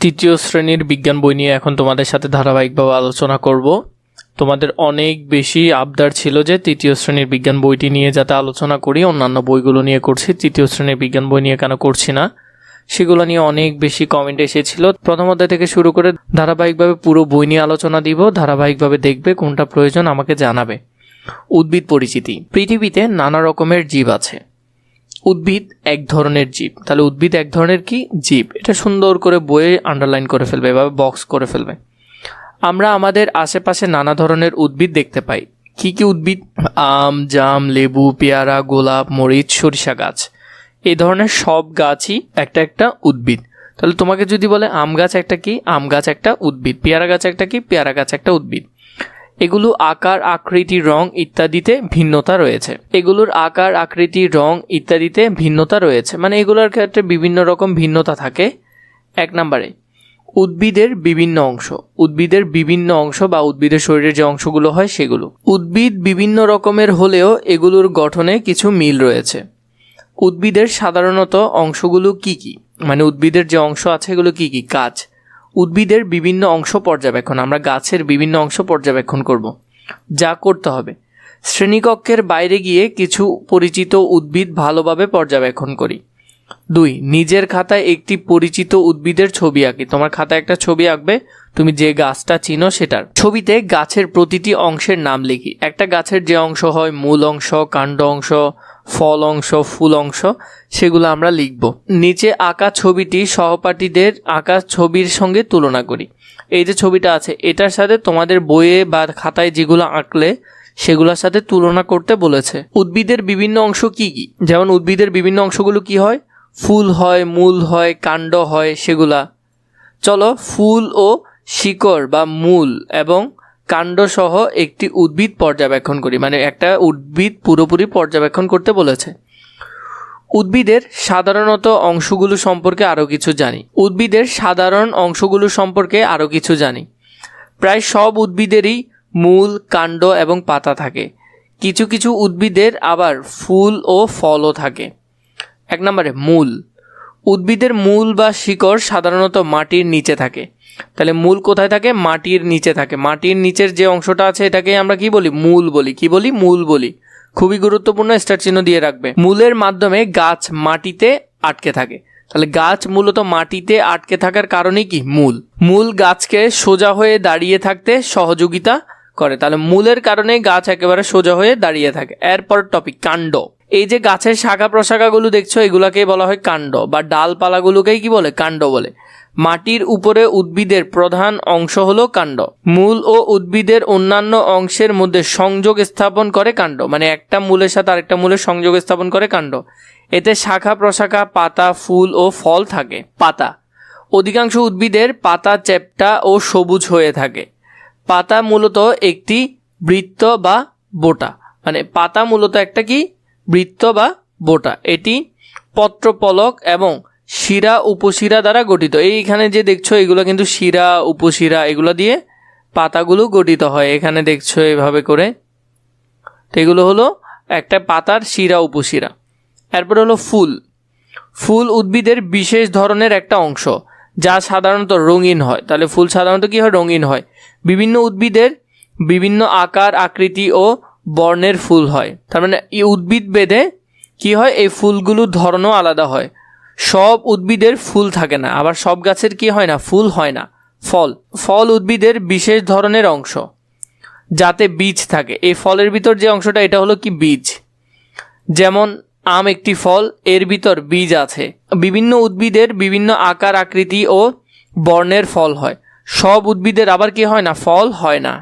তৃতীয় শ্রেণীর বিজ্ঞান বই নিয়ে এখন তোমাদের সাথে ধারাবাহিকভাবে আলোচনা করব। তোমাদের অনেক বেশি আবদার ছিল যে তৃতীয় শ্রেণীর বিজ্ঞান বইটি নিয়ে যাতে আলোচনা করি, অন্যান্য বইগুলো নিয়ে করছি, তৃতীয় শ্রেণীর বিজ্ঞান বই নিয়ে কেন করছি না, সেগুলো নিয়ে অনেক বেশি কমেন্ট এসেছিল। প্রথম অধ্যায় থেকে শুরু করে ধারাবাহিকভাবে পুরো বই নিয়ে আলোচনা দিব, ধারাবাহিকভাবে দেখবে, কোনটা প্রয়োজন আমাকে জানাবে। উদ্ভিদ পরিচিতি। পৃথিবীতে নানা রকমের জীব আছে। উদ্ভিদ এক ধরনের জীব। তাহলে উদ্ভিদ এক ধরনের কি জীব, এটা সুন্দর করে বইয়ে আন্ডারলাইন করে ফেলবে, এভাবে বক্স করে ফেলবে। আমরা আমাদের আশেপাশে নানা ধরনের উদ্ভিদ দেখতে পাই। কি কি উদ্ভিদ? আম, জাম, লেবু, পেয়ারা, গোলাপ, মরিচ, সরিষা গাছ। এই ধরনের সব গাছই একটা একটা উদ্ভিদ। তাহলে তোমাকে যদি বলে আম গাছ একটা কি, আম গাছ একটা উদ্ভিদ, পেয়ারা গাছ একটা কি, পেয়ারা গাছ একটা উদ্ভিদ। এগুলো আকার, আকৃতি, রং ইত্যাদিতে ভিন্নতা রয়েছে। এগুলোর আকার, আকৃতি, রং ইত্যাদিতে ভিন্নতা রয়েছে, মানে এগুলোর ক্ষেত্রে বিভিন্ন রকম ভিন্নতা থাকে। এক নম্বরে উদ্ভিদের বিভিন্ন অংশ। উদ্ভিদের বিভিন্ন অংশ বা উদ্ভিদের শরীরের যে অংশগুলো হয় সেগুলো। উদ্ভিদ বিভিন্ন রকমের হলেও এগুলোর গঠনে কিছু মিল রয়েছে। উদ্ভিদের সাধারণত অংশগুলো কি কি, মানে উদ্ভিদের যে অংশ আছে এগুলো কি কি? গাছ। উদ্ভিদের বিভিন্ন অংশ পর্যবেক্ষণ। আমরা গাছের বিভিন্ন অংশ পর্যবেক্ষণ করব। যা করতে হবে, শ্রেণীকক্ষের বাইরে গিয়ে কিছু পরিচিত উদ্ভিদ ভালোভাবে পর্যবেক্ষণ করি। 2. নিজের খাতায় একটি পরিচিত উদ্ভিদের ছবি আঁকি। তোমার খাতায় একটা ছবি আঁকবে, তুমি যে গাছটা চিনো সেটার। ছবিতে গাছের প্রতিটি অংশের নাম লিখি। একটা গাছের যে অংশ হয়, মূল অংশ, কাণ্ড অংশ, ফল অংশ, ফুল অংশ, সেগুলো আমরা লিখব। নিচে আঁকা ছবিটি সহপাঠীদের আঁকা ছবির সঙ্গে তুলনা করি। এই যে ছবিটা আছে এটার সাথে তোমাদের বইয়ে বা খাতায় যেগুলো আঁকলে সেগুলোর সাথে তুলনা করতে বলেছে। উদ্ভিদের বিভিন্ন অংশ কি কি? যেমন উদ্ভিদের বিভিন্ন অংশগুলো কি হয়? ফুল হয়, মূল হয়, কাণ্ড হয়, সেগুলা। চলো ফুল ও শিকড় বা মূল এবং কাণ্ড সহ একটি উদ্ভিদ পর্যবেক্ষণ করি, মানে একটা উদ্ভিদ পুরোপুরি পর্যবেক্ষণ করতে বলেছে। উদ্ভিদের সাধারণত অংশগুলো সম্পর্কে আরও কিছু জানি। উদ্ভিদের সাধারণ অংশগুলো সম্পর্কে আরও কিছু জানি। প্রায় সব উদ্ভিদেরই মূল, কাণ্ড এবং পাতা থাকে। কিছু কিছু উদ্ভিদের আবার ফুল ও ফলও থাকে। এক নম্বরে মূল। উদ্ভিদের মূল বা শিকড় সাধারণত মাটির নিচে থাকে। তাহলে মূল কোথায় থাকে? মাটির নিচে থাকে। মাটির নিচের যে অংশটা আছে এটাকে আমরা কি বলি? মূল বলি। কি বলি? মূল বলি। খুবই গুরুত্বপূর্ণ, স্টার চিহ্ন দিয়ে রাখবে। মূলের মাধ্যমে গাছ মাটিতে আটকে থাকে। তাহলে গাছ মূলত মাটিতে আটকে থাকার কারণে কি? মূল গাছকে সোজা হয়ে দাঁড়িয়ে থাকতে সহযোগিতা করে। তাহলে মূলের কারণে গাছ একেবারে সোজা হয়ে দাঁড়িয়ে থাকে। এরপর টপিক কাণ্ড। এই যে গাছের শাখা প্রশাখাগুলো দেখছো এগুলাকেই বলা হয় কাণ্ড, বা ডালপালাগুলোকেই কি বলে? কাণ্ড বলে। মাটির উপরে উদ্ভিদের প্রধান অংশ হলো কাণ্ড। মূল ও উদ্ভিদের অন্যান্য অংশের মধ্যে সংযোগ স্থাপন করে কাণ্ড, মানে একটা মূলের সাথে আরেকটা মূলের সংযোগ স্থাপন করে কাণ্ড। এতে শাখা প্রশাখা, পাতা, ফুল ও ফল থাকে। পাতা। অধিকাংশ উদ্ভিদের পাতা চ্যাপ্টা ও সবুজ হয়ে থাকে। পাতা মূলত একটি বৃত্ত বা বোটা, মানে পাতা মূলত একটা কি? বৃত্ত বা বোটা। এটি পত্রপলক এবং শিরা উপশিরা দ্বারা গঠিত। এইখানে যে দেখছো এগুলো কিন্তু শিরা উপশিরা এগুলো দিয়ে পাতাগুলো গঠিত হয়। এখানে দেখছো এভাবে করে, তো এগুলো হলো একটা পাতার শিরা উপশিরা। এরপর হলো ফুল। ফুল উদ্ভিদের বিশেষ ধরনের একটা অংশ যা সাধারণত রঙিন হয়। তাহলে ফুল সাধারণত কি হয়? রঙিন হয়। বিভিন্ন উদ্ভিদের বিভিন্ন আকার, আকৃতি ও বর্ণের ফুল হয়। তার মানে এই উদ্ভিদ ভেদে কি হয়? এই ফুলগুলোর ধরনও আলাদা হয়। সব উদ্ভিদের ফুল থাকে না, আবার সব গাছের কি হয় না? ফুল হয় না। ফল উদ্ভিদের বিশেষ ধরনের অংশ যাতে বীজ থাকে। এই ফলের ভিতর যে অংশটা এটা হলো কি? বীজ। যেমন আম একটি ফল, এর ভিতর বীজ আছে। বিভিন্ন উদ্ভিদের বিভিন্ন আকার, আকৃতি ও বর্ণের ফল হয়। সব উদ্ভিদের আবার কি হয় না? ফল হয় না।